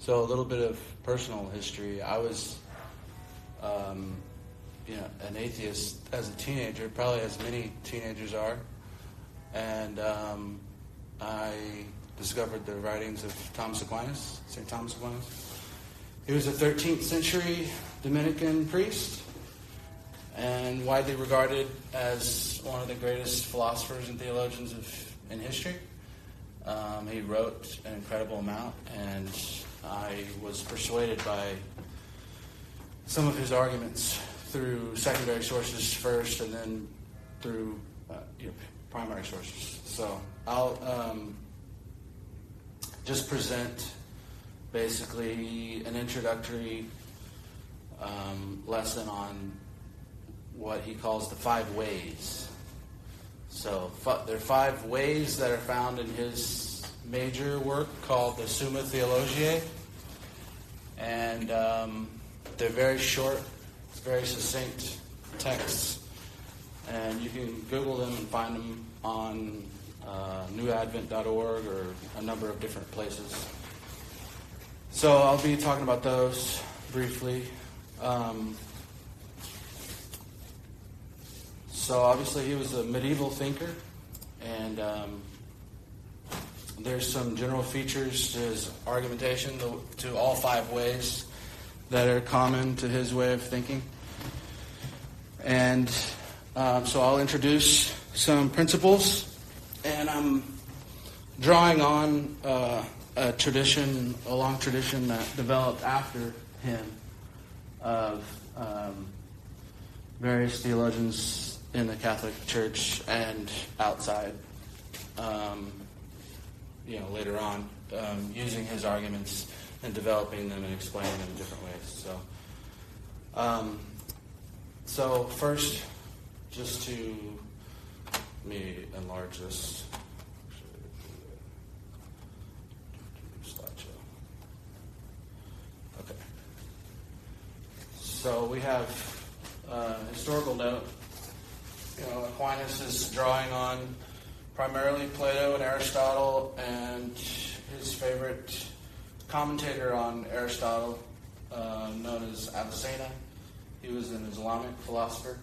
So a little bit of personal history. I was, an atheist as a teenager, probably as many teenagers are, and I discovered the writings of Thomas Aquinas, St. Thomas Aquinas. He was a 13th century Dominican priest and widely regarded as one of the greatest philosophers and theologians in history. He wrote an incredible amount, and I was persuaded by some of his arguments through secondary sources first, and then through primary sources. So I'll just present basically an introductory lesson on what he calls the 5 ways. So there are 5 ways that are found in his major work called the Summa Theologiae, and they're very short, very succinct texts, and you can Google them and find them on newadvent.org or a number of different places. So I'll be talking about those briefly. So obviously he was a medieval thinker, and there's some general features to his argumentation, to all 5 ways that are common to his way of thinking. And so I'll introduce some principles, and I'm drawing on a long tradition that developed after him of various theologians in the Catholic Church and outside, later on, using his arguments and developing them and explaining them in different ways. So first, just to let me enlarge this. Slideshow. Okay. So we have a historical note. Aquinas is drawing on primarily Plato and Aristotle, and his favorite commentator on Aristotle, known as Avicenna. He was an Islamic philosopher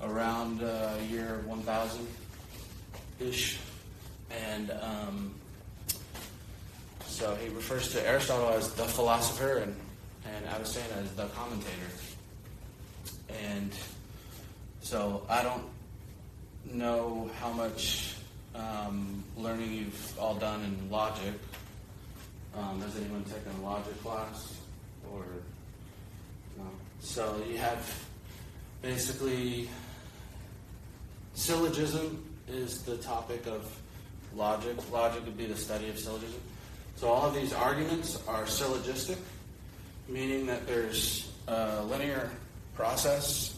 around year 1000-ish. And so he refers to Aristotle as the philosopher and Avicenna as the commentator. And so I don't know how much learning you've all done in logic. Has anyone taken a logic class? Or no? So you have basically syllogism is the topic of logic. Logic would be the study of syllogism. So all of these arguments are syllogistic, meaning that there's a linear process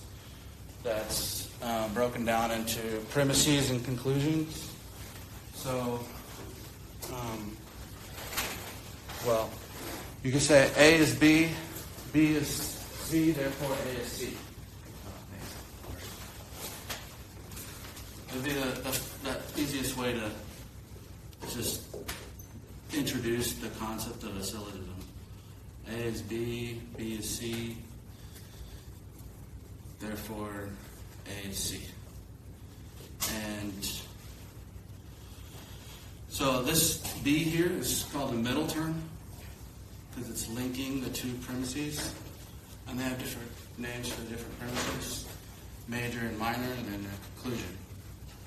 that's broken down into premises and conclusions. So, you could say A is B, B is C, therefore A is C. It would be the easiest way to just introduce the concept of a syllogism. A is B, B is C, therefore A is C. And so this B here is called a middle term because it's linking the 2 premises, and they have different names for different premises, major and minor, and then a conclusion.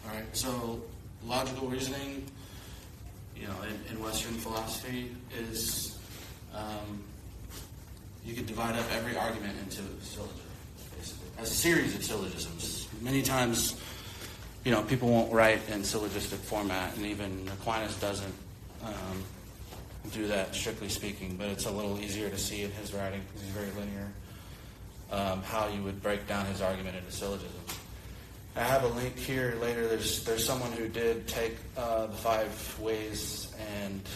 All right, so logical reasoning, in Western philosophy is you could divide up every argument into syllogism, basically, as a series of syllogisms. Many times, people won't write in syllogistic format, and even Aquinas doesn't do that, strictly speaking, but it's a little easier to see in his writing because he's very linear, how you would break down his argument into syllogisms. I have a link here later. There's someone who did take the 5 ways and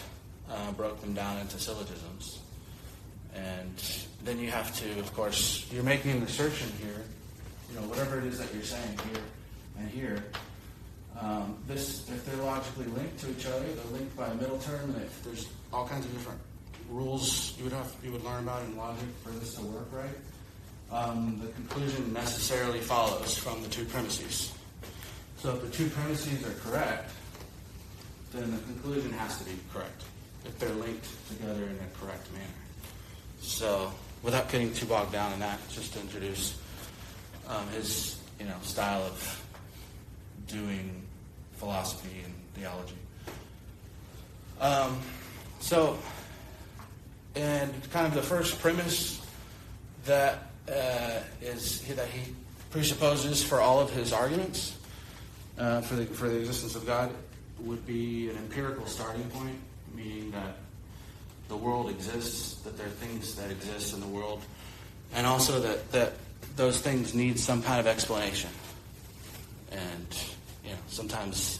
broke them down into syllogisms. And then you have to, of course, you're making an assertion here, whatever it is that you're saying here and here. If they're logically linked to each other, they're linked by a middle term, and there's all kinds of different rules you would learn about in logic for this to work right. The conclusion necessarily follows from the two premises. So if the two premises are correct, then the conclusion has to be correct if they're linked together in a correct manner. So without getting too bogged down in that, just to introduce his style of doing philosophy and theology. And kind of the first premise that he presupposes for all of his arguments for the existence of God would be an empirical starting point, meaning that the world exists, that there are things that exist in the world, and also that those things need some kind of explanation. And sometimes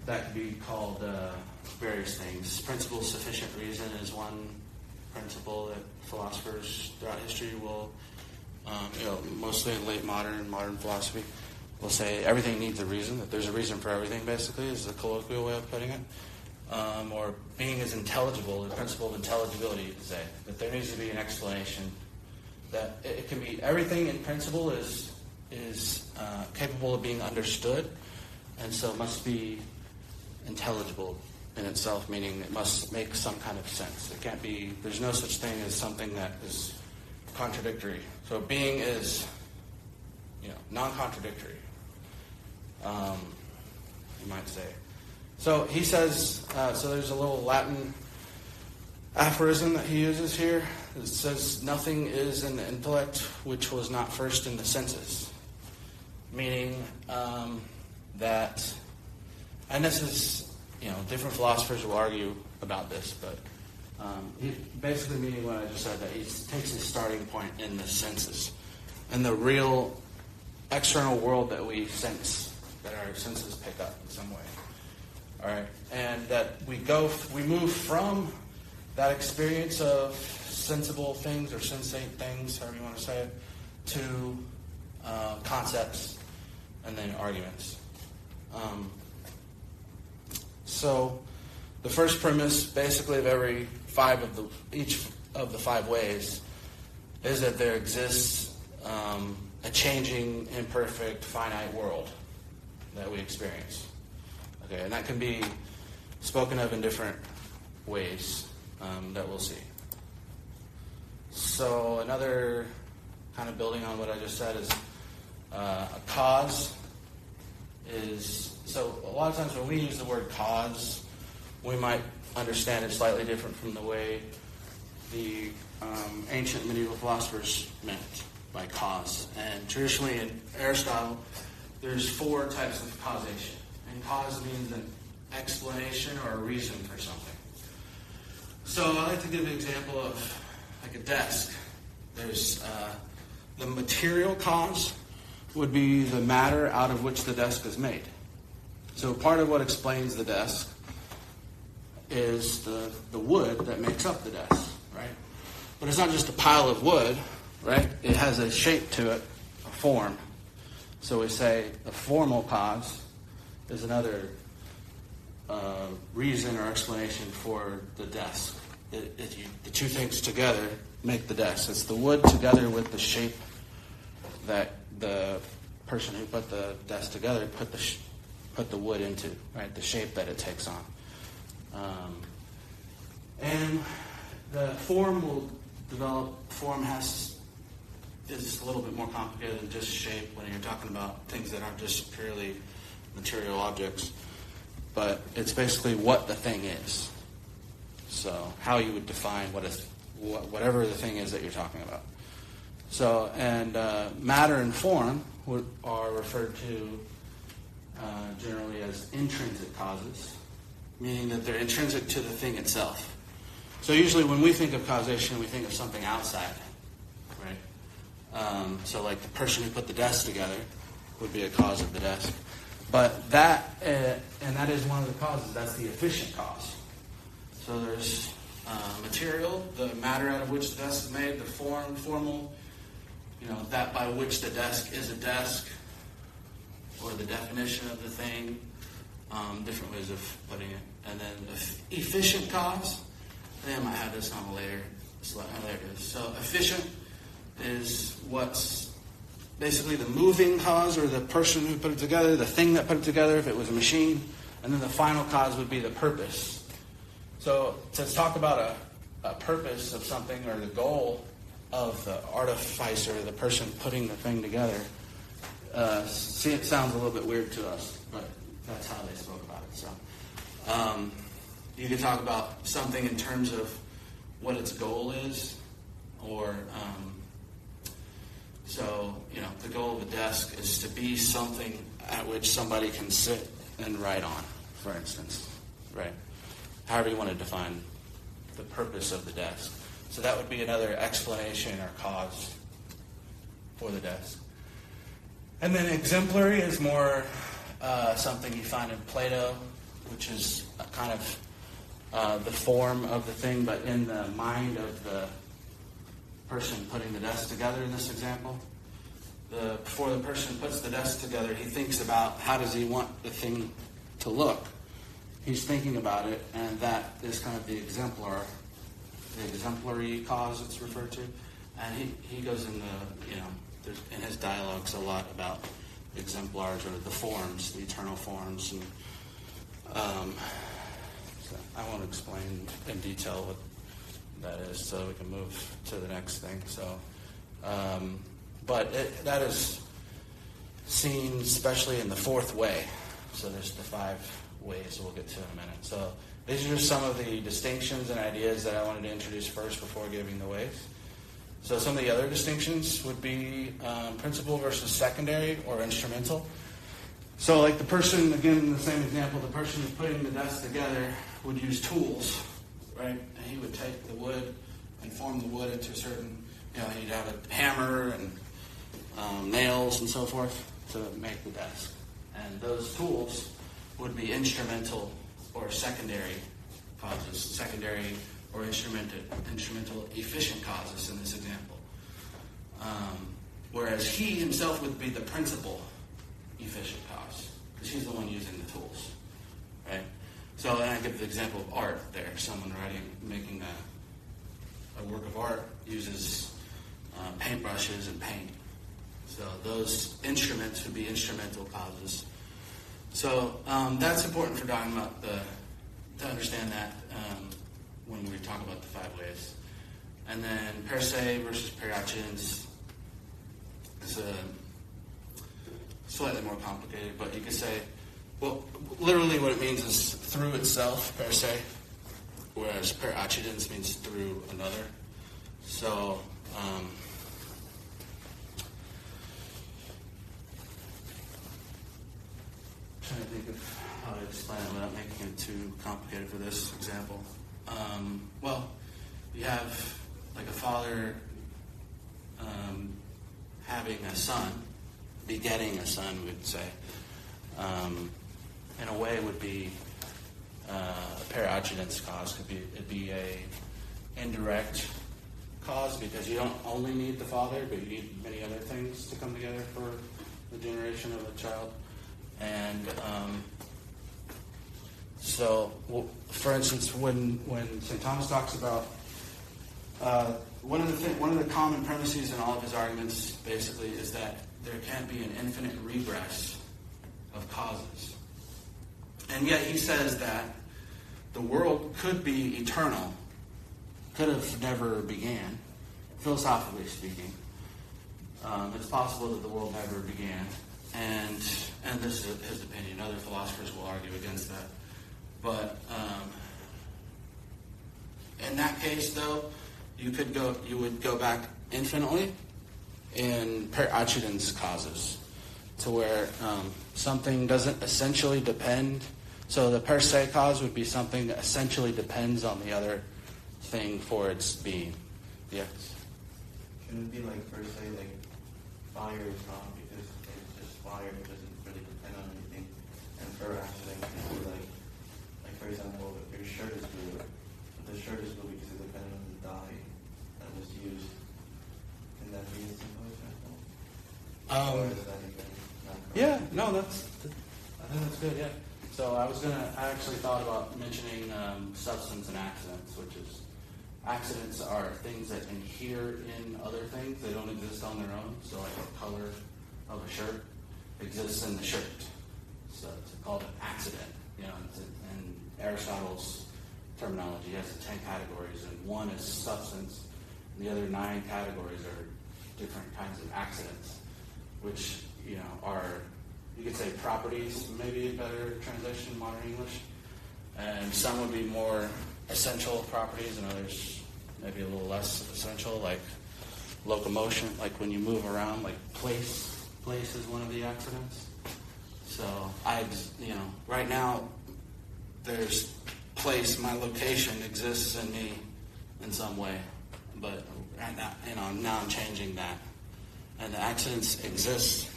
that could be called various things. Principle of sufficient reason is one principle that philosophers throughout history will, mostly in late modern philosophy, will say everything needs a reason, that there's a reason for everything, basically, is the colloquial way of putting it. Or being is intelligible, the principle of intelligibility, you could say, that there needs to be an explanation. That it can be, everything in principle is capable of being understood, and so must be intelligible in itself, meaning it must make some kind of sense. It can't be, there's no such thing as something that is contradictory. So being is, non-contradictory, you might say. So he says, so there's a little Latin aphorism that he uses here. It says, nothing is in the intellect which was not first in the senses. Meaning that, and this is, different philosophers will argue about this, but basically meaning what I just said, that he takes his starting point in the senses and the real external world that we sense, that our senses pick up in some way. All right, and that we move from that experience of sensible things or sensate things, however you want to say it, to concepts and then arguments. So the first premise, basically, of each of the five ways, is that there exists a changing, imperfect, finite world that we experience. Okay, and that can be spoken of in different ways that we'll see. So another kind of building on what I just said is a cause is, so a lot of times when we use the word cause, we might understand it slightly different from the way the ancient medieval philosophers meant by cause. And traditionally in Aristotle, there's 4 types of causation. And cause means an explanation or a reason for something. So I like to give an example of like a desk. There's the material cause would be the matter out of which the desk is made. So part of what explains the desk is the wood that makes up the desk, right? But it's not just a pile of wood, right? It has a shape to it, a form. So we say the formal cause is another reason or explanation for the desk. The two things together make the desk. It's the wood together with the shape that the person who put the desk together put the wood into, right? The shape that it takes on. And the form will develop. Form is a little bit more complicated than just shape when you're talking about things that aren't just purely material objects. But it's basically what the thing is. So how you would define whatever the thing is that you're talking about. So, and matter and form are referred to generally as intrinsic causes, meaning that they're intrinsic to the thing itself. So usually when we think of causation, we think of something outside, right? So like the person who put the desk together would be a cause of the desk. But that, and that is one of the causes, that's the efficient cause. So there's material, the matter out of which the desk is made, the formal, that by which the desk is a desk, or the definition of the thing, different ways of putting it. And then efficient cause, I think I might have this on a later slide. Oh, there it is. So efficient is what's basically the moving cause, or the person who put it together, the thing that put it together, if it was a machine. And then the final cause would be the purpose. So to talk about a purpose of something, or the goal of the artificer, the person putting the thing together, it sounds a little bit weird to us, but that's how they spoke about it. So you could talk about something in terms of what its goal is, or the goal of a desk is to be something at which somebody can sit and write on, for instance, right? However you want to define the purpose of the desk. So that would be another explanation or cause for the desk. And then exemplary is more something you find in Plato, which is a kind of the form of the thing, but in the mind of the person putting the desk together in this example. Before the person puts the desk together, he thinks about how does he want the thing to look. He's thinking about it, and that is kind of the exemplary cause it's referred to. And he goes into, there's in his dialogues a lot about exemplars, or the forms, the eternal forms. And so I won't explain in detail what that is, so we can move to the next thing. So, that is seen especially in the fourth way. So there's the 5 ways we'll get to in a minute. So these are just some of the distinctions and ideas that I wanted to introduce first before giving the ways. So some of the other distinctions would be principal versus secondary or instrumental. So like the person, again, in the same example, the person who's putting the desk together would use tools, right? And he would take the wood and form the wood into a certain, he'd have a hammer and nails and so forth to make the desk. And those tools would be instrumental or secondary causes, secondary or instrumental efficient causes in this example. Whereas he himself would be the principal efficient cause, because he's the one using the tools, right? So then I give the example of art there. Someone making a work of art uses paintbrushes and paint. So those instruments would be instrumental causes. So that's important for talking about to understand that when we talk about the 5 ways. And then per se versus per accidens is slightly more complicated, but you could say, well, literally what it means is through itself, per se, whereas per accidens means through another. So trying to think of how to explain it without making it too complicated for this example. You have like a father having a son, begetting a son, we'd say. In a way, would be a per accidens cause. It'd be a indirect cause, because you don't only need the father, but you need many other things to come together for the generation of a child. And for instance, when St. Thomas talks about one of the common premises in all of his arguments, basically, is that there can't be an infinite regress of causes. And yet he says that the world could be eternal, could have never began, philosophically speaking. It's possible that the world never began. And this is his opinion. Other philosophers will argue against that. But in that case, though, you would go back infinitely in per accidens causes, to where something doesn't essentially depend. So the per se cause would be something that essentially depends on the other thing for its being. Yes? Shouldn't it be like per se, like fire is wrong because it's just fire, it doesn't really depend on anything. And per accident can be like for example, your shirt is blue. The shirt is blue because it depended on the dye that was used. Can that be a simple example? Or is that even not correct? Yeah, no, I think that's good, yeah. So I actually thought about mentioning substance and accidents, which is, accidents are things that inhere in other things. They don't exist on their own. So like the color of a shirt exists in the shirt. So it's called an accident. You know, in Aristotle's terminology, he has the 10 categories, and one is substance, and the other 9 categories are different kinds of accidents, which, you know, are, you could say properties, maybe a better translation in modern English, and some would be more essential properties, and others maybe a little less essential, like locomotion, like when you move around, like place is one of the accidents. So right now, there's place, my location exists in me in some way, but right now, now I'm changing that, and the accidents exist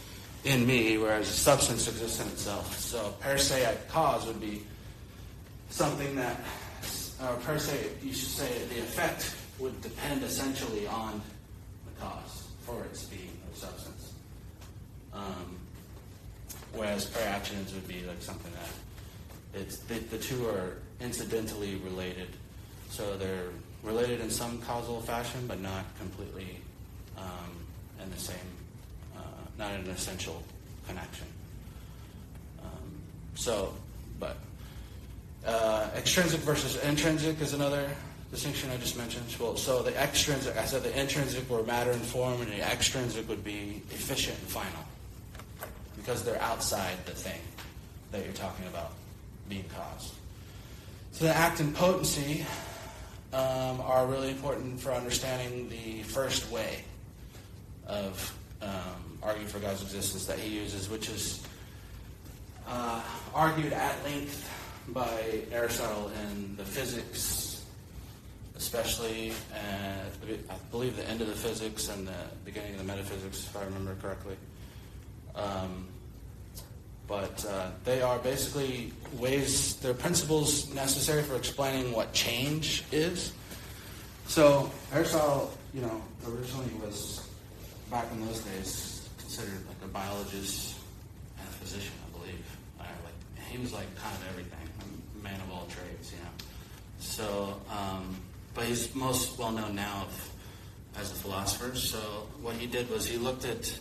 in me, whereas a substance exists in itself. So per se cause would be something that, or per se, you should say the effect would depend essentially on the cause for its being of substance. Whereas per accidents would be like something that the two are incidentally related. So they're related in some causal fashion, but not completely in the same, not an essential connection. Extrinsic versus intrinsic is another distinction I just mentioned. Well, so the extrinsic, I said the intrinsic were matter and form, and the extrinsic would be efficient and final, because they're outside the thing that you're talking about being caused. So the act and potency are really important for understanding the first way of arguing for God's existence that he uses, which is argued at length by Aristotle in the Physics, especially, I believe the end of the Physics and the beginning of the Metaphysics, if I remember correctly. But they are basically ways, they're principles necessary for explaining what change is. So Aristotle, originally was, back in those days, considered like a biologist and a physician, I believe. He was like kind of everything, a man of all trades, So, but he's most well known now as a philosopher. So what he did was he looked at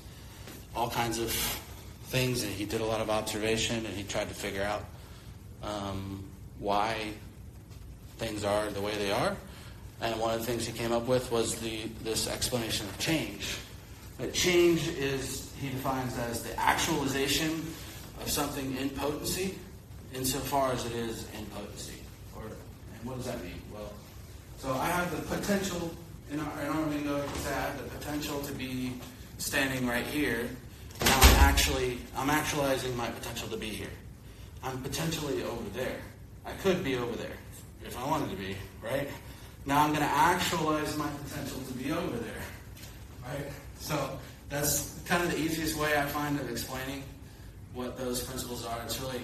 all kinds of things, and he did a lot of observation, and he tried to figure out why things are the way they are. And one of the things he came up with was this explanation of change. That change is, he defines as the actualization of something in potency, insofar as it is in potency. And what does that mean? Well, so I have the potential, in our lingo, you could say I have the potential to be standing right here. Now I'm actualizing my potential to be here. I'm potentially over there. I could be over there if I wanted to be, right? Now I'm going to actualize my potential to be over there, right? So that's kind of the easiest way I find of explaining what those principles are. It's really,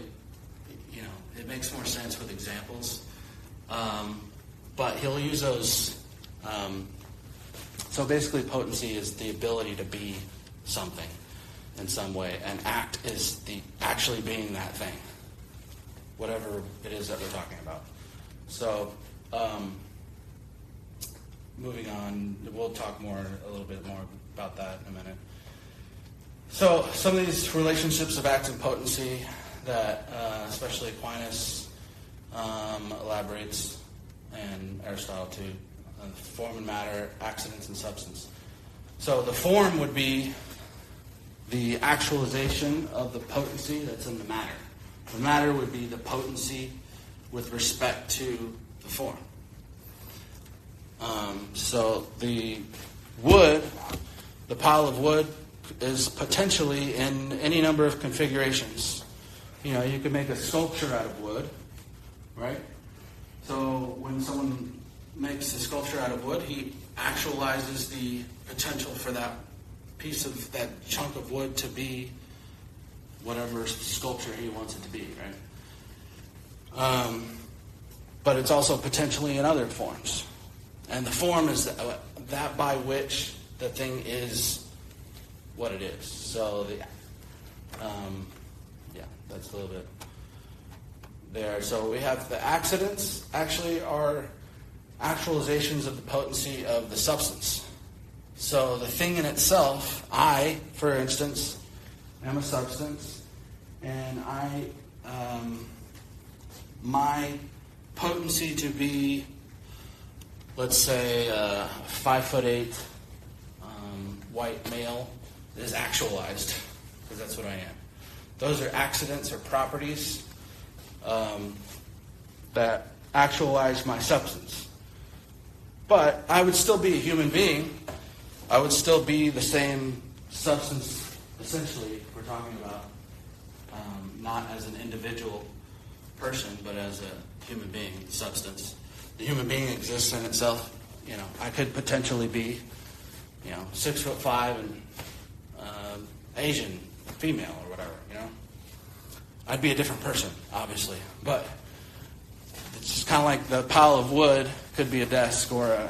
it makes more sense with examples. But he'll use those. So basically potency is the ability to be something in some way, and act is the actually being that thing, whatever it is that we're talking about. So moving on, we'll talk a little bit more about that in a minute. So some of these relationships of act and potency that especially Aquinas elaborates, and Aristotle too, form and matter, accidents and substance. So the form would be the actualization of the potency that's in the matter. The matter would be the potency with respect to the form. So the wood, the pile of wood, is potentially in any number of configurations. You could make a sculpture out of wood, right? So when someone makes a sculpture out of wood, he actualizes the potential for that piece of that chunk of wood to be whatever sculpture he wants it to be, right? But it's also potentially in other forms. And the form is that by which the thing is what it is. So that's a little bit there. So we have the accidents actually are actualizations of the potency of the substance. So the thing in itself, I, for instance, am a substance, and my potency to be, let's say, 5'8", white male is actualized, because that's what I am. Those are accidents or properties that actualize my substance. But I would still be a human being. I would still be the same substance, essentially, if we're talking about not as an individual person, but as a human being, substance. The human being exists in itself. I could potentially be, 6'5" and Asian, female, or whatever. I'd be a different person, obviously, but it's just kind of like the pile of wood could be a desk or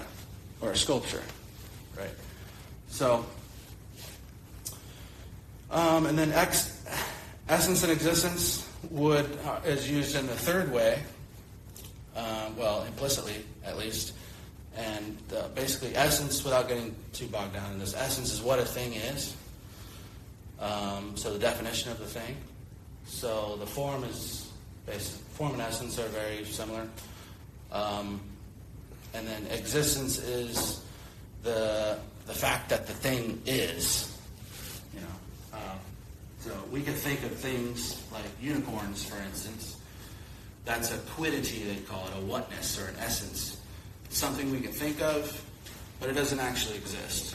a sculpture, right? So, and then essence and existence is used in the third way, implicitly at least, and basically essence, without getting too bogged down in this, essence is what a thing is. So the definition of the thing. So the form and essence are very similar. And then existence is the fact that the thing is. So we could think of things like unicorns, for instance. That's a quiddity, they call it, a whatness or an essence. It's something we can think of, but it doesn't actually exist.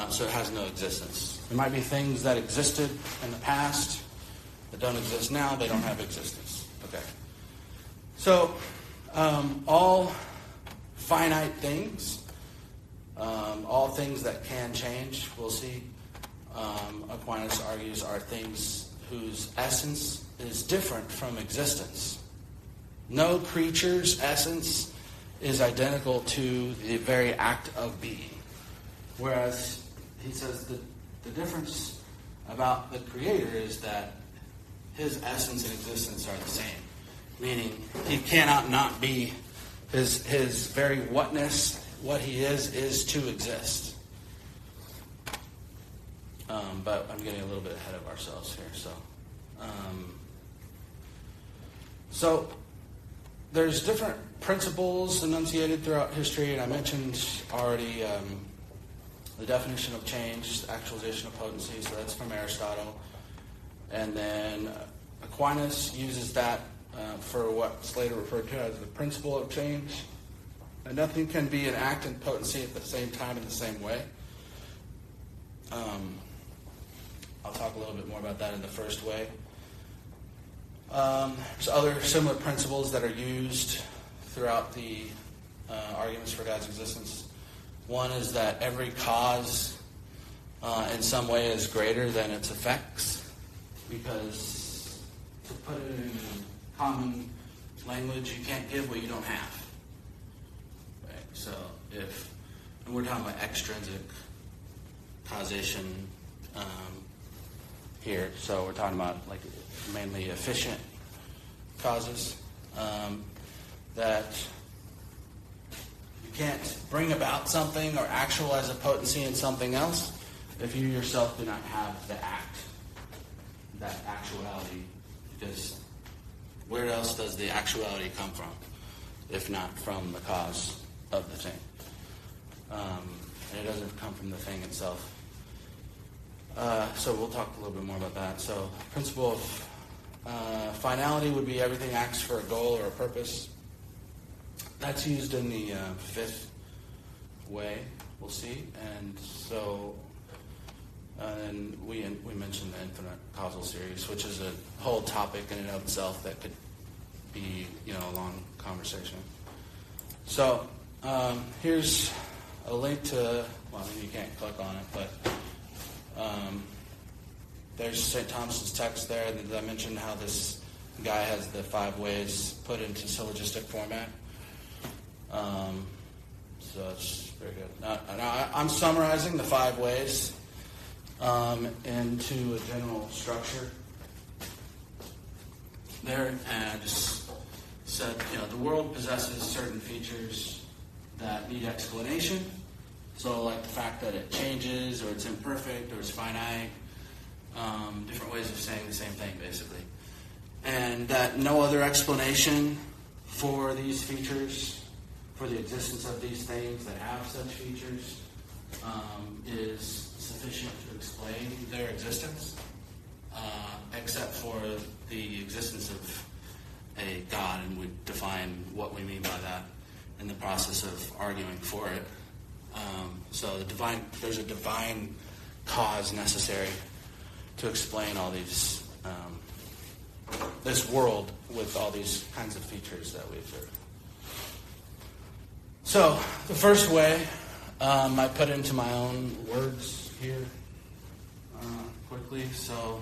So it has no existence. There might be things that existed in the past that don't exist now. They don't have existence. Okay. So all finite things, all things that can change, we'll see, Aquinas argues, are things whose essence is different from existence. No creature's essence is identical to the very act of being. Whereas he says the difference about the Creator is that his essence and existence are the same. Meaning he cannot not be. His very whatness, what he is to exist. But I'm getting a little bit ahead of ourselves here. So there's different principles enunciated throughout history, and I mentioned already the definition of change, actualization of potency, so that's from Aristotle. And then Aquinas uses that for what's later referred to as the principle of change. And nothing can be an act and potency at the same time in the same way. I'll talk a little bit more about that in the first way. There's other similar principles that are used throughout the arguments for God's existence. One is that every cause in some way is greater than its effects, because to put it in common language, you can't give what you don't have. Right? So and we're talking about extrinsic causation here, so we're talking about like mainly efficient causes, that you can't bring about something or actualize a potency in something else if you yourself do not have the act, that actuality, because where else does the actuality come from if not from the cause of the thing? And it doesn't come from the thing itself. So we'll talk a little bit more about that. So principle of finality would be everything acts for a goal or a purpose. That's used in the fifth way, we'll see. And so and we mentioned the infinite causal series, which is a whole topic in and of itself that could be a long conversation. So here's a link to, you can't click on it, but there's St. Thomas's text there. And I mentioned how this guy has the 5 ways put into syllogistic format. So it's very good. Now I'm summarizing the 5 ways into a general structure there and just said, the world possesses certain features that need explanation. So like the fact that it changes, or it's imperfect, or it's finite, different ways of saying the same thing, basically. And that no other explanation for these features, for the existence of these things that have such features, is sufficient to explain their existence, except for the existence of a God, and we define what we mean by that in the process of arguing for it. So there's a divine cause necessary to explain all these, this world with all these kinds of features that we observe. So the first way, I put into my own words here quickly. So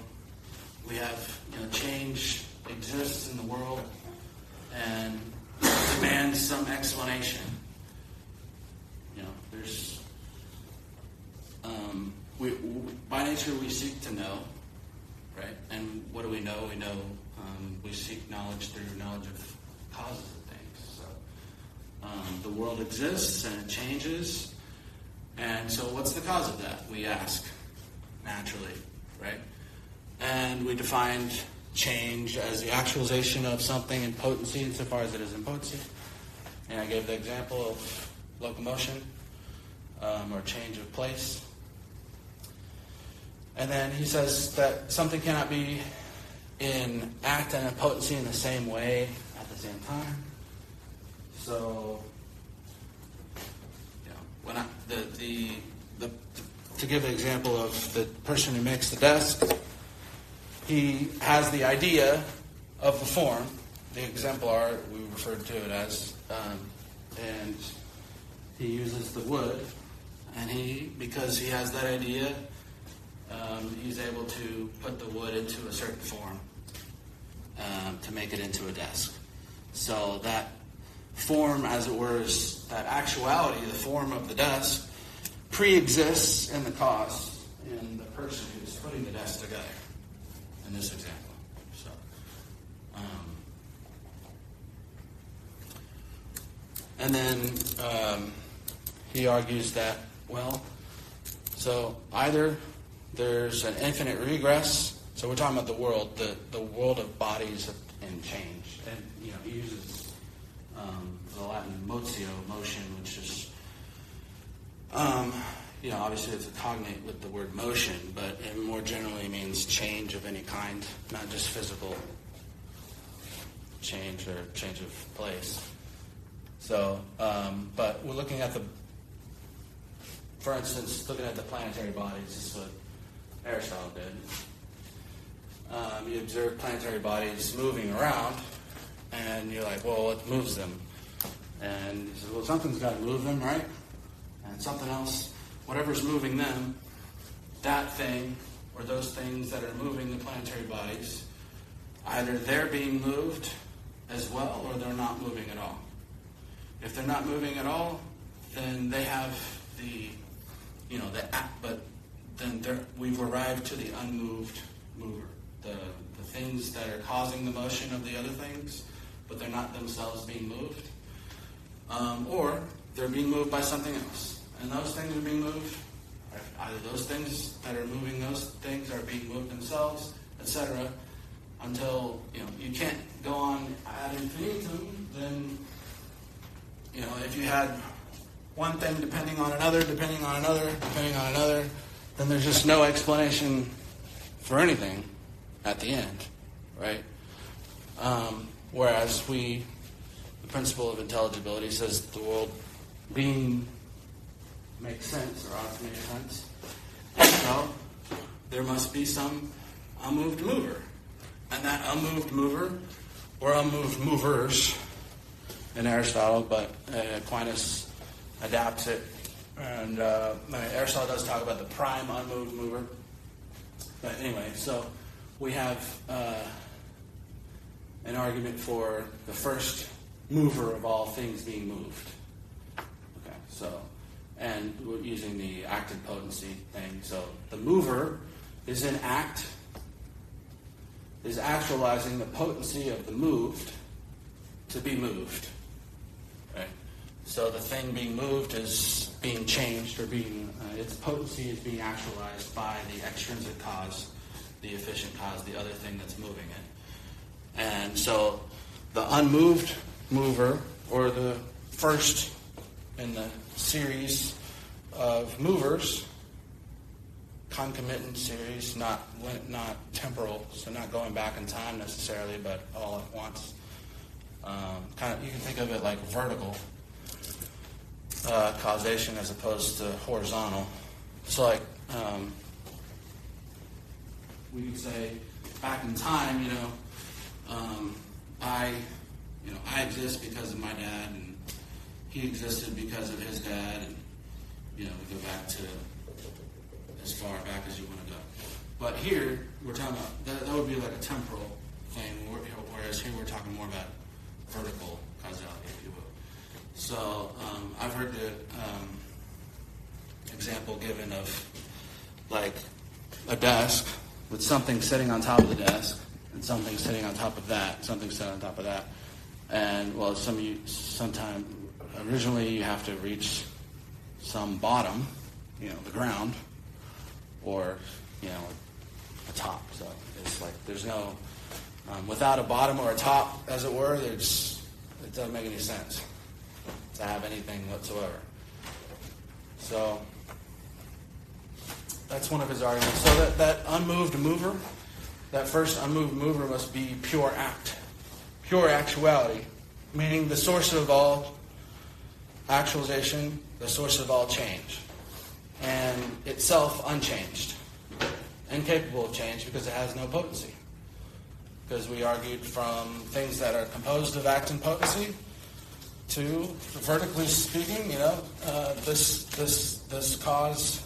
we have, change exists in the world and demands some explanation. There's by nature we seek to know, right? And what do we know? We know we seek knowledge through knowledge of causes of things. So the world exists and it changes, and so what's the cause of that? We ask naturally, right? And we defined change as the actualization of something in potency insofar as it is in potency. And I gave the example of locomotion, or change of place. And then he says that something cannot be in act and in potency in the same way at the same time. So, when to give an example of the person who makes the desk, he has the idea of the form, the exemplar we referred to it as, and he uses the wood, and because he has that idea, he's able to put the wood into a certain form to make it into a desk. So that form, as it were, is that actuality, the form of the desk, pre-exists in the cause, in the person who's putting the desk together, in this example. So, and then he argues that, so either there's an infinite regress. So we're talking about the world, the world of bodies and change. And, he uses the Latin motio, motion, which is, obviously it's a cognate with the word motion, but it more generally means change of any kind, not just physical change or change of place. So, but we're looking at for instance, looking at the planetary bodies, this is what Aristotle did. You observe planetary bodies moving around, and you're like, well, what moves them? And he says, well, something's got to move them, right? And something else, whatever's moving them, that thing, or those things that are moving the planetary bodies, either they're being moved as well, or they're not moving at all. If they're not moving at all, then they have but then we've arrived to the unmoved mover, the things that are causing the motion of the other things, but they're not themselves being moved. Or they're being moved by something else. And those things are being moved, either those things that are moving those things are being moved themselves, etc., until, you can't go on ad infinitum. Then, if you had one thing depending on another, depending on another, depending on another, then there's just no explanation for anything at the end, right? Whereas the principle of intelligibility says the world being makes sense, or ought to make sense. So there must be some unmoved mover. And that unmoved mover, or unmoved movers in Aristotle, but Aquinas adapts it. And Aristotle does talk about the prime unmoved mover. But anyway, so we have an argument for the first mover of all things being moved. Okay, so, and we're using the active potency thing. So the mover is in act is actualizing the potency of the moved to be moved. Right? So the thing being moved is being changed, or being its potency is being actualized by the extrinsic cause, the efficient cause, the other thing that's moving it. And so the unmoved mover, or the first in the series of movers, concomitant series, not temporal, so not going back in time necessarily, but all at once. You can think of it like vertical causation as opposed to horizontal. So we could say back in time, I exist because of my dad, and he existed because of his dad, and we go back to as far back as you want to go. But here we're talking about that would be like a temporal thing, whereas here we're talking more about vertical causality, if you will. So I've heard the example given of like a desk with something sitting on top of the desk and something sitting on top of that, something sitting on top of that. And sometime originally you have to reach some bottom, the ground, or a top. So it's like there's no without a bottom or a top, as it were. It doesn't make any sense to have anything whatsoever. So that's one of his arguments. So that unmoved mover, that first unmoved mover must be pure act, pure actuality, meaning the source of all actualization, the source of all change, and itself unchanged, incapable of change because it has no potency. Because we argued from things that are composed of act and potency to, vertically speaking, this cause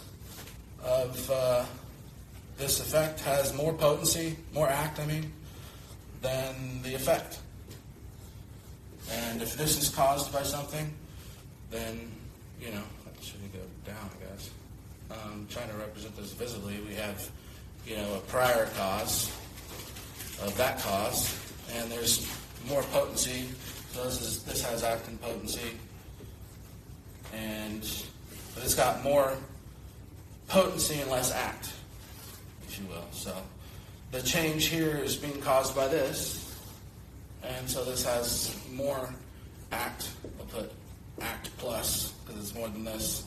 of this effect has more potency, more act, than the effect. And if this is caused by something, then, should we go down, I guess? Trying to represent this visibly, we have, a prior cause of that cause, and there's more potency. So this has act and potency, but it's got more potency and less act, if you will. So the change here is being caused by this, and so this has more act. I'll put act plus because it's more than this.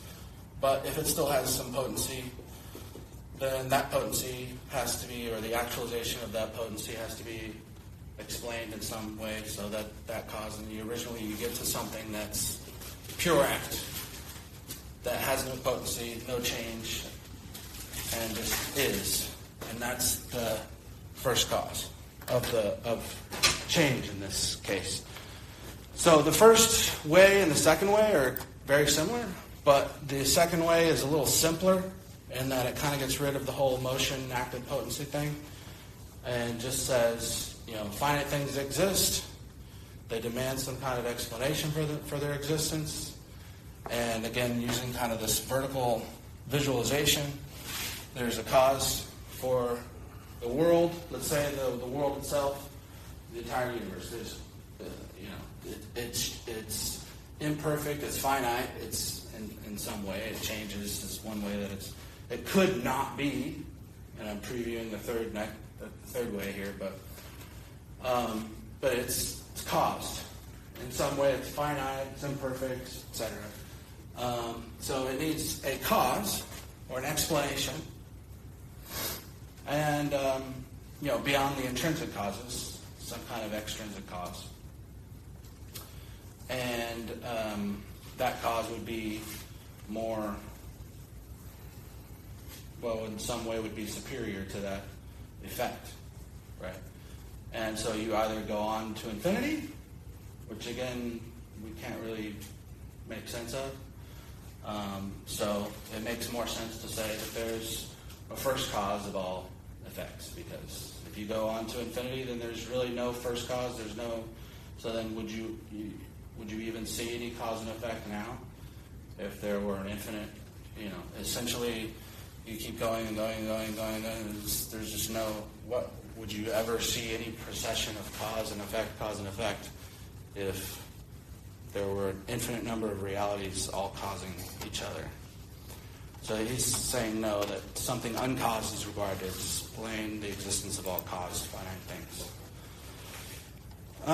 But if it still has some potency, then that potency has to be, or the actualization of that potency has to be explained in some way, so that cause, and originally you get to something that's pure act, that has no potency, no change, and just is. And that's the first cause of change in this case. So the first way and the second way are very similar, but the second way is a little simpler in that it kind of gets rid of the whole motion, act, and potency thing, and just says, finite things exist. They demand some kind of explanation for their existence. And again, using kind of this vertical visualization, there's a cause for the world. Let's say the world itself, the entire universe. There's, it's imperfect. It's finite. It's in some way it changes. It's one way that it could not be. And I'm previewing the third way here, but it's caused. In some way it's finite, it's imperfect, etc. So it needs a cause or an explanation. And, beyond the intrinsic causes, some kind of extrinsic cause. And that cause would be more, in some way would be superior to that effect, right? And so you either go on to infinity, which again, we can't really make sense of. So it makes more sense to say that there's a first cause of all effects, because if you go on to infinity, then there's really no first cause. So then would you even see any cause and effect now if there were an infinite, essentially you keep going and going and going and going, and there's just no, would you ever see any procession of cause and effect, if there were an infinite number of realities all causing each other? So he's saying no, that something uncaused is required to explain the existence of all caused finite things. The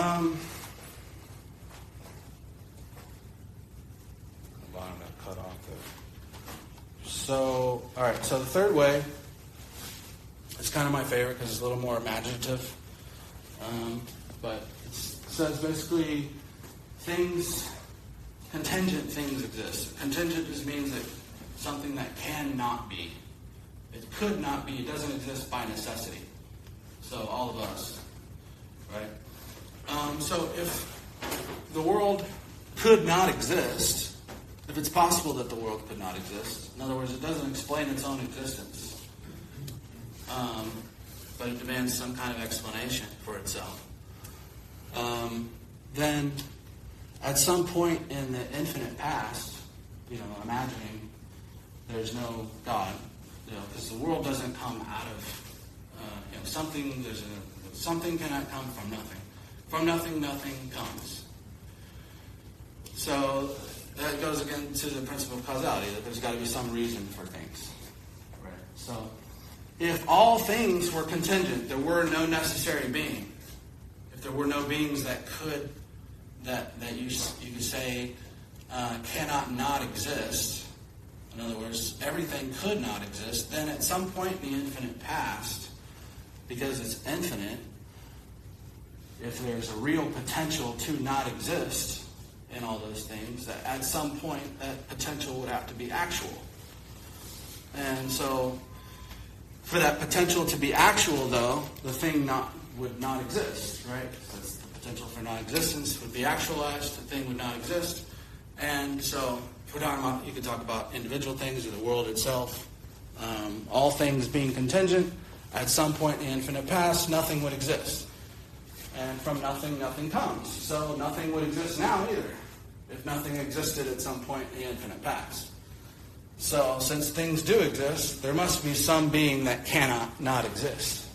bottom got cut off there. So, all right. So the third way is kind of my favorite because it's a little more imaginative. But it says basically contingent things exist. Contingent just means that something that cannot be. It could not be. It doesn't exist by necessity. So all of us, right? So if the world could not exist, if it's possible that the world could not exist, in other words, it doesn't explain its own existence, but it demands some kind of explanation for itself, then at some point in the infinite past, imagining there's no God, because the world doesn't come out of something. Something cannot come from nothing. From nothing, nothing comes. So that goes again to the principle of causality, that there's got to be some reason for things. Right. So if all things were contingent, there were no necessary being. If there were no beings that you could say cannot not exist, in other words, everything could not exist, then at some point in the infinite past, because it's infinite, if there's a real potential to not exist in all those things, that at some point that potential would have to be actual. And so for that potential to be actual, though, the thing would not exist, right? Since the potential for non-existence would be actualized, the thing would not exist. And so if we're talking about, you could talk about individual things or the world itself, all things being contingent, at some point in the infinite past, nothing would exist. And from nothing, nothing comes. So nothing would exist now either, if nothing existed at some point in the infinite past. So since things do exist, there must be some being that cannot not exist.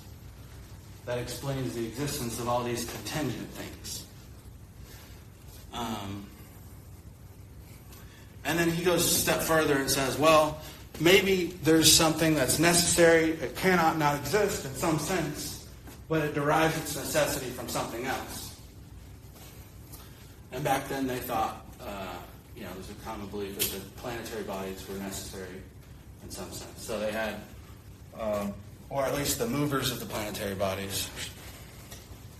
That explains the existence of all these contingent things. And then he goes a step further and says, well, maybe there's something that's necessary, it cannot not exist in some sense, but it derives its necessity from something else. And back then they thought, there's a common belief that the planetary bodies were necessary in some sense. So they had, or at least the movers of the planetary bodies.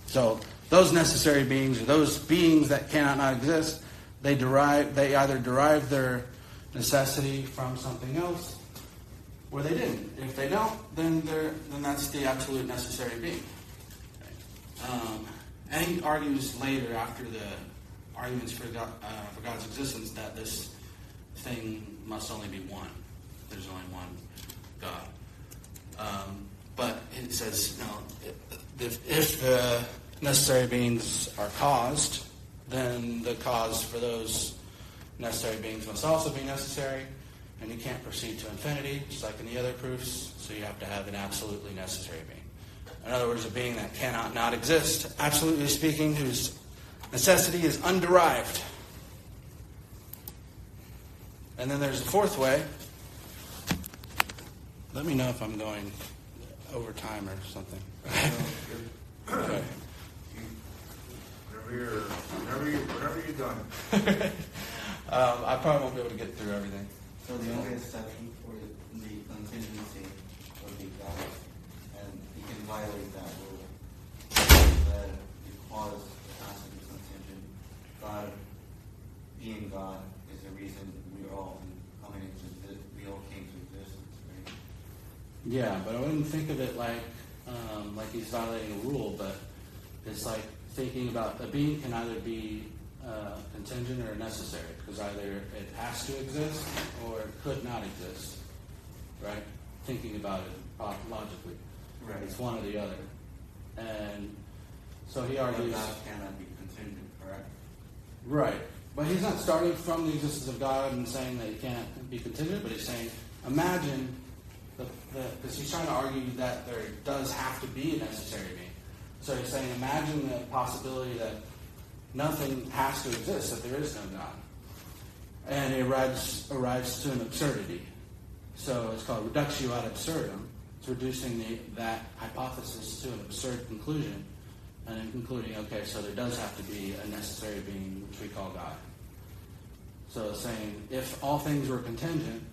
So those necessary beings, or those beings that cannot not exist, they either derive their necessity from something else, or they didn't. If they don't, then that's the absolute necessary being. And he argues later, after the arguments for God's existence, that this thing must only be one. There's only one God. But it says, if the necessary beings are caused, then the cause for those necessary beings must also be necessary, and you can't proceed to infinity, just like in the other proofs, so you have to have an absolutely necessary being. In other words, a being that cannot not exist, absolutely speaking, whose necessity is underived. And then there's the fourth way. Let me know if I'm going over time or something. Okay. Whenever you're done. I probably won't be able to get through everything. So the only exception for the contingency would be God, and he can violate that rule. That because it has to be contingent, God, being God, is the reason we all came to existence, right? Yeah, but I wouldn't think of it like he's violating a rule, but it's like thinking about a being can either be contingent or necessary, because either it has to exist or it could not exist, right? Thinking about it logically. Right. It's one or the other. And so he argues... But God cannot be contingent, correct? Right. But he's not starting from the existence of God and saying that he can't be contingent, but he's saying, imagine Because he's trying to argue that there does have to be a necessary being. So he's saying, imagine the possibility that nothing has to exist, that there is no God. And he arrives to an absurdity. So it's called reductio ad absurdum. It's reducing that hypothesis to an absurd conclusion, and then concluding, okay, so there does have to be a necessary being, which we call God. So it's saying, if all things were contingent,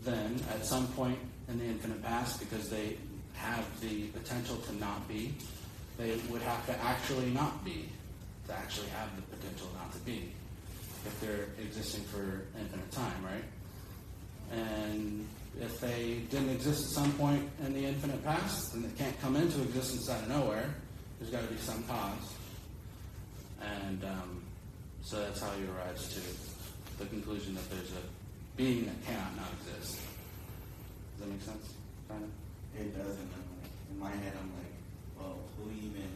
then at some point in the infinite past, because they have the potential to not be, they would have to actually not be, to actually have the potential not to be, if they're existing for infinite time, right? And if they didn't exist at some point in the infinite past, then they can't come into existence out of nowhere. There's got to be some cause. And so that's how he arrives to the conclusion that there's a being that cannot not exist. Does that make sense? Kind of? It does, and I'm like, in my head, I'm like, well, who even?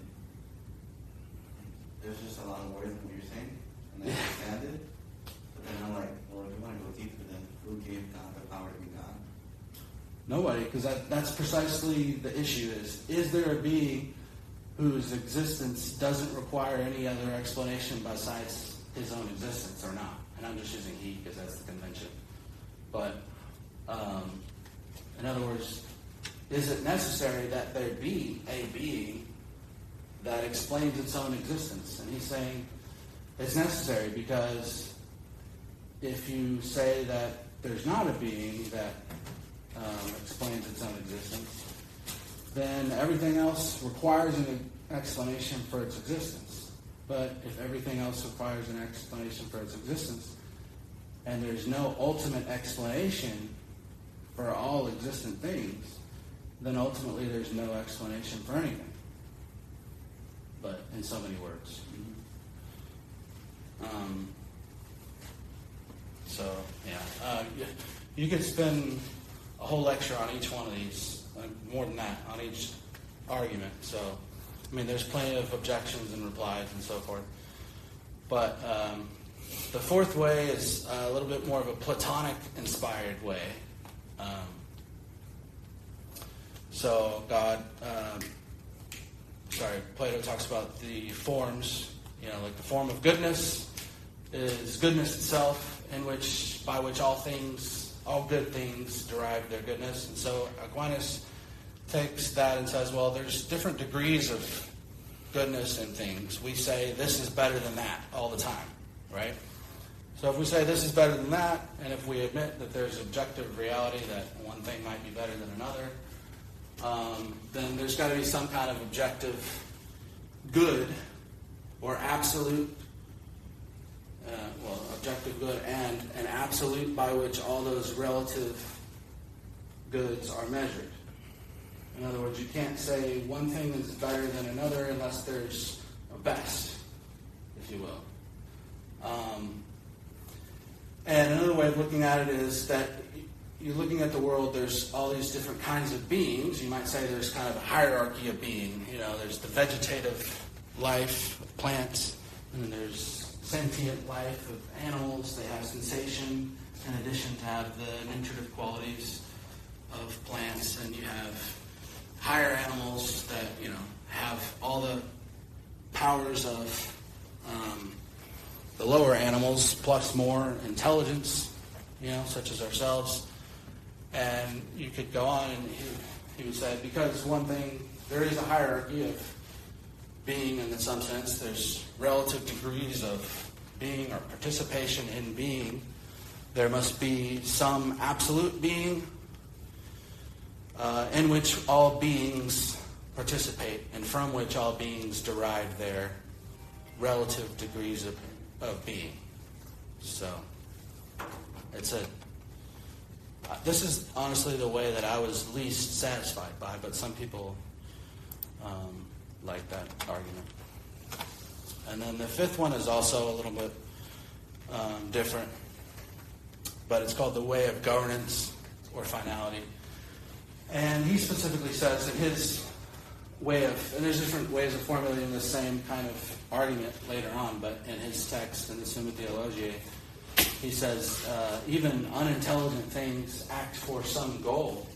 There's just a lot of words in what you're saying, and I understand it. But then I'm like, well, if you want to go deeper, then who gave God the power to be God? Nobody, because that's precisely the issue. Is there a being whose existence doesn't require any other explanation besides his own existence, or not? And I'm just using he because that's the convention. But in other words, is it necessary that there be a being that explains its own existence? And he's saying it's necessary, because if you say that there's not a being that explains its own existence, then everything else requires an explanation for its existence. But if everything else requires an explanation for its existence, and there's no ultimate explanation for all existent things, then ultimately there's no explanation for anything. But in so many words. So, yeah. You could spend a whole lecture on each one of these, more than that, on each argument. So, I mean, there's plenty of objections and replies and so forth. But the fourth way is a little bit more of a Platonic-inspired way. So Plato talks about the forms, like the form of goodness is goodness itself, by which all good things derive their goodness. And so Aquinas takes that and says, well, there's different degrees of goodness in things. We say this is better than that all the time, right? So if we say this is better than that, and if we admit that there's objective reality that one thing might be better than another, then there's got to be some kind of objective good or absolute, objective good and an absolute by which all those relative goods are measured. In other words, you can't say one thing is better than another unless there's a best, if you will. And another way of looking at it is that you're looking at the world, there's all these different kinds of beings. You might say there's kind of a hierarchy of being. There's the vegetative life of plants, and then there's sentient life of animals. They have sensation in addition to have the nutritive qualities of plants. And you have higher animals that, have all the powers of the lower animals, plus more intelligence, such as ourselves. And you could go on, and he would say, because one thing, there is a hierarchy of being, and in some sense, there's relative degrees of being or participation in being. There must be some absolute being in which all beings participate, and from which all beings derive their relative degrees of being. So, this is honestly the way that I was least satisfied by, but some people like that argument. And then the fifth one is also a little bit different, but it's called the way of governance or finality. And he specifically says that his way of, and there's different ways of formulating the same kind of argument later on, but in his text, in the Summa Theologiae, he says even unintelligent things act for some goal.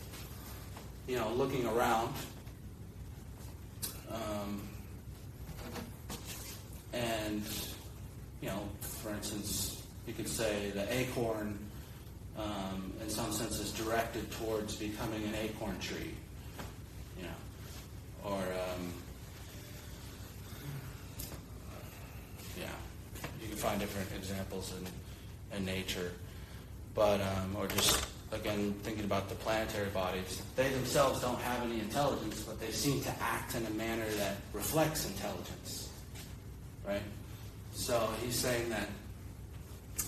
looking around, and for instance, you could say the acorn, in some sense, is directed towards becoming an acorn tree, or you can find different examples in nature, but or just again thinking about the planetary bodies, they themselves don't have any intelligence, but they seem to act in a manner that reflects intelligence, right? So he's saying that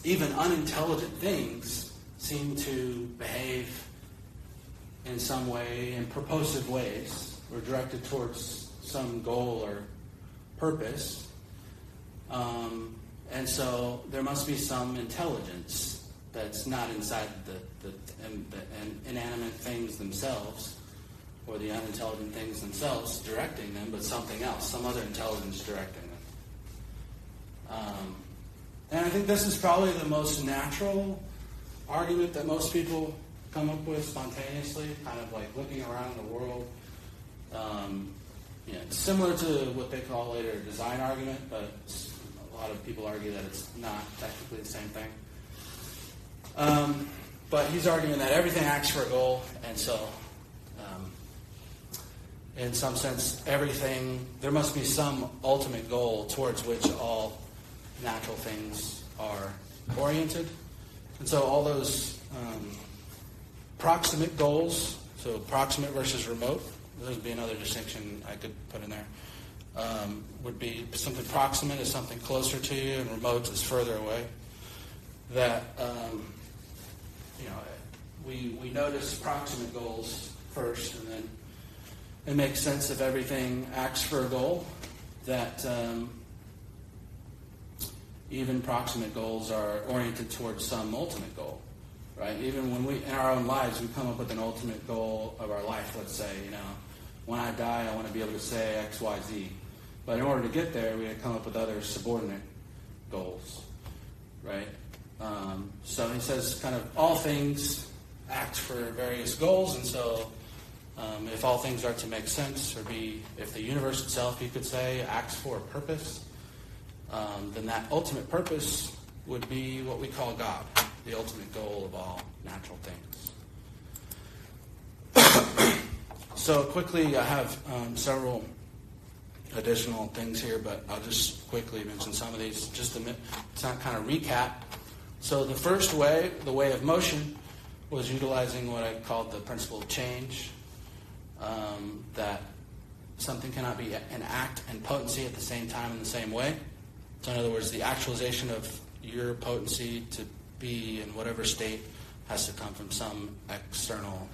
even unintelligent things seem to behave in some way, in purposive ways, or directed towards some goal or purpose. And so there must be some intelligence that's not inside the inanimate things themselves, or the unintelligent things themselves directing them, but something else, some other intelligence directing them. And I think this is probably the most natural argument that most people come up with spontaneously, kind of like looking around the world. It's similar to what they call later a design argument, but a lot of people argue that it's not technically the same thing. But he's arguing that everything acts for a goal, and so in some sense, there must be some ultimate goal towards which all natural things are oriented. And so all those proximate goals, so proximate versus remote, there would be another distinction I could put in there, would be something proximate is something closer to you, and remote is further away. That, we notice proximate goals first, and then it makes sense if everything acts for a goal, that even proximate goals are oriented towards some ultimate goal, right? Even when in our own lives, we come up with an ultimate goal of our life. Let's say, when I die, I want to be able to say X, Y, Z. But in order to get there, we had to come up with other subordinate goals, right? So he says kind of all things act for various goals, and so if all things are to make sense, or if the universe itself, you could say, acts for a purpose, then that ultimate purpose would be what we call God, the ultimate goal of all natural things. So quickly, I have several additional things here, but I'll just quickly mention some of these, just to kind of recap. So the first way, the way of motion, was utilizing what I called the principle of change, that something cannot be an act and potency at the same time in the same way. So in other words, the actualization of your potency to be in whatever state has to come from some external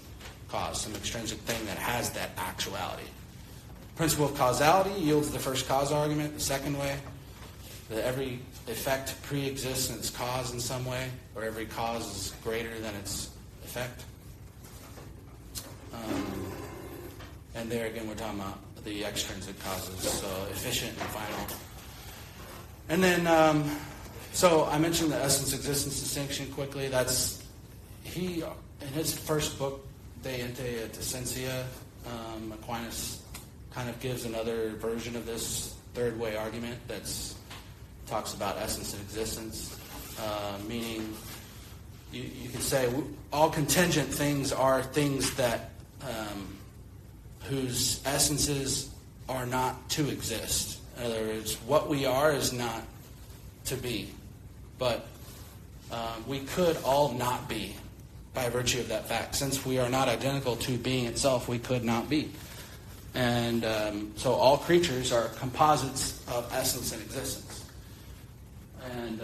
cause, some extrinsic thing that has that actuality. Principle of causality yields the first cause argument. The second way, that every effect pre-exists in its cause in some way, or every cause is greater than its effect. And there again, we're talking about the extrinsic causes, so efficient and final. And then, so I mentioned the essence-existence distinction quickly. That's, in his first book, De Ente Essentia, Aquinas kind of gives another version of this third way argument that talks about essence and existence, meaning you could say all contingent things are things that whose essences are not to exist. In other words, what we are is not to be, but we could all not be by virtue of that fact. Since we are not identical to being itself, we could not be. And so all creatures are composites of essence and existence. And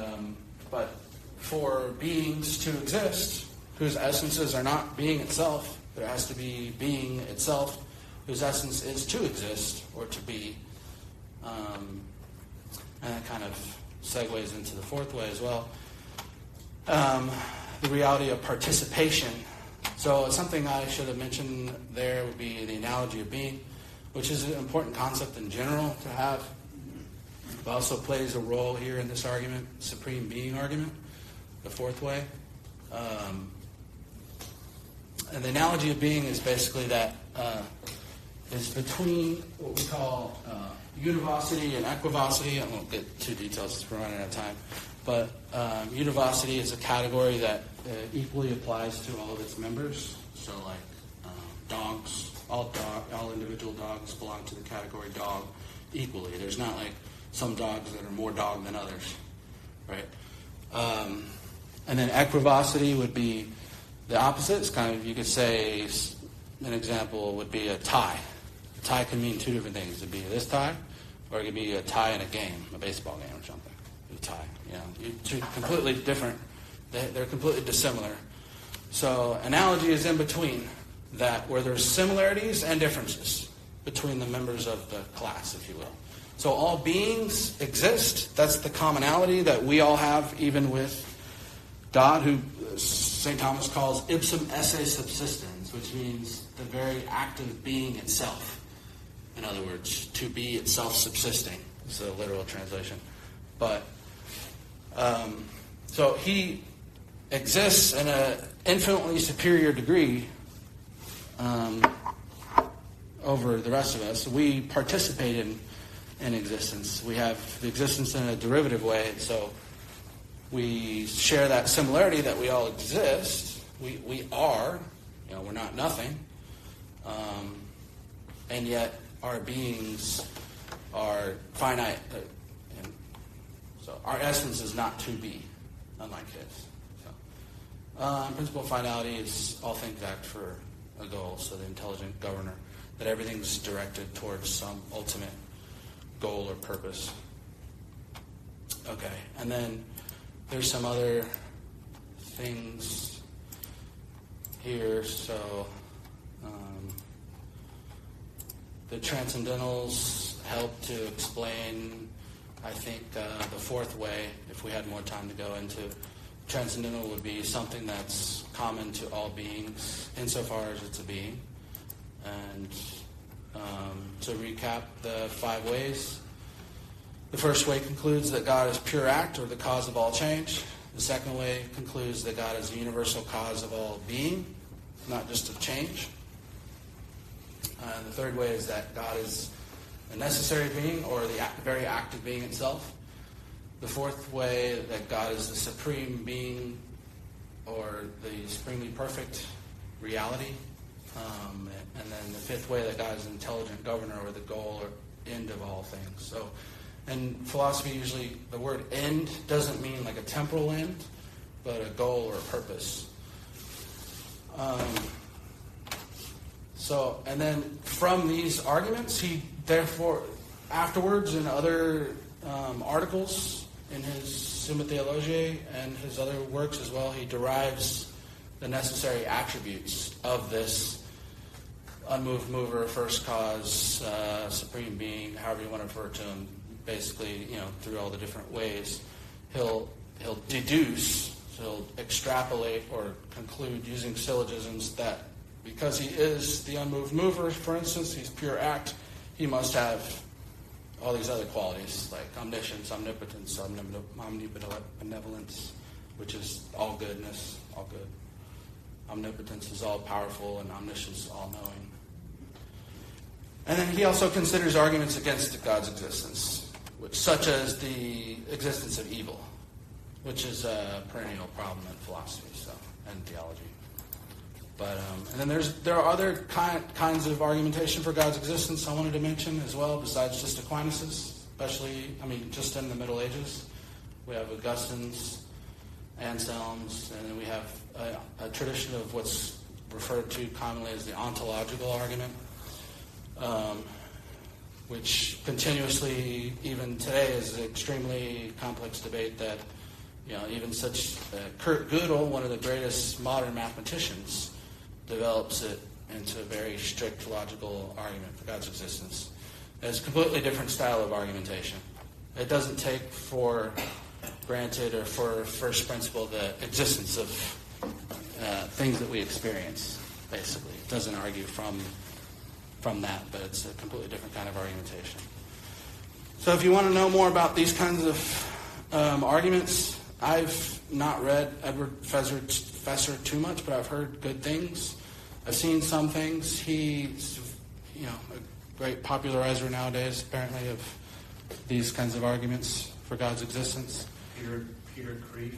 but for beings to exist, whose essences are not being itself, there has to be being itself, whose essence is to exist or to be. And that kind of segues into the fourth way as well. The reality of participation. So something I should have mentioned there would be the analogy of being, which is an important concept in general to have. It also plays a role here in this argument, supreme being argument, the fourth way. And the analogy of being is basically that is between what we call univocity and equivocity. I won't get too details because we're running out of time. But univocity is a category that equally applies to all of its members. So like dogs, all individual dogs belong to the category dog equally. There's not like some dogs that are more dog than others, right? And then equivocity would be the opposite. It's kind of, you could say, an example would be a tie. A tie can mean two different things. It could be this tie, or it could be a tie in a game, a baseball game or something. A tie, two completely different. They're completely dissimilar. So analogy is in between that, where there's similarities and differences between the members of the class, if you will. So all beings exist. That's the commonality that we all have, even with God, who St. Thomas calls ipsum esse subsistens, which means the very act of being itself. In other words, to be itself subsisting is the literal translation. But so he exists in an infinitely superior degree over the rest of us. We participate in existence. We have the existence in a derivative way, so we share that similarity that we all exist. We are, we're not nothing, and yet our beings are finite, and so our essence is not to be, unlike his. So, principle of finality is all things act for a goal, so the intelligent governor, that everything's directed towards some ultimate goal or purpose. Okay, and then there's some other things here. So the transcendentals help to explain, I think, the fourth way, if we had more time to go into. Transcendental would be something that's common to all beings, insofar as it's a being. And to recap the 5 ways, the first way concludes that God is pure act, or the cause of all change. The second way concludes that God is the universal cause of all being, not just of change. And the third way is that God is a necessary being, or the very act of being itself. The fourth way, that God is the supreme being, or the supremely perfect reality. And then the fifth way, that God is an intelligent governor, or the goal or end of all things. So in philosophy, usually the word end doesn't mean like a temporal end, but a goal or a purpose. And then from these arguments, he therefore, afterwards in other articles in his Summa Theologiae and his other works as well, he derives the necessary attributes of this unmoved mover, first cause, supreme being, however you want to refer to him. Basically, through all the different ways, he'll deduce, he'll extrapolate or conclude using syllogisms that because he is the unmoved mover, for instance, he's pure act, he must have all these other qualities like omniscience, omnipotence, omnibenevolence, which is all goodness, all good. Omnipotence is all powerful, and omniscience is all knowing. And then he also considers arguments against God's existence, such as the existence of evil, which is a perennial problem in philosophy and theology. But and then there are other kinds of argumentation for God's existence I wanted to mention as well, besides just Aquinas's, especially, just in the Middle Ages. We have Augustine's, Anselm's, and then we have a tradition of what's referred to commonly as the ontological argument, which continuously, even today, is an extremely complex debate that, even such Kurt Gödel, one of the greatest modern mathematicians, develops it into a very strict logical argument for God's existence. It's a completely different style of argumentation. It doesn't take for granted or for first principle the existence of things that we experience, basically. It doesn't argue from that, but it's a completely different kind of argumentation. So if you want to know more about these kinds of arguments, I've not read Edward Fesser too much, but I've heard good things. I've seen some things. He's, a great popularizer nowadays, apparently, of these kinds of arguments for God's existence. Peter Creed.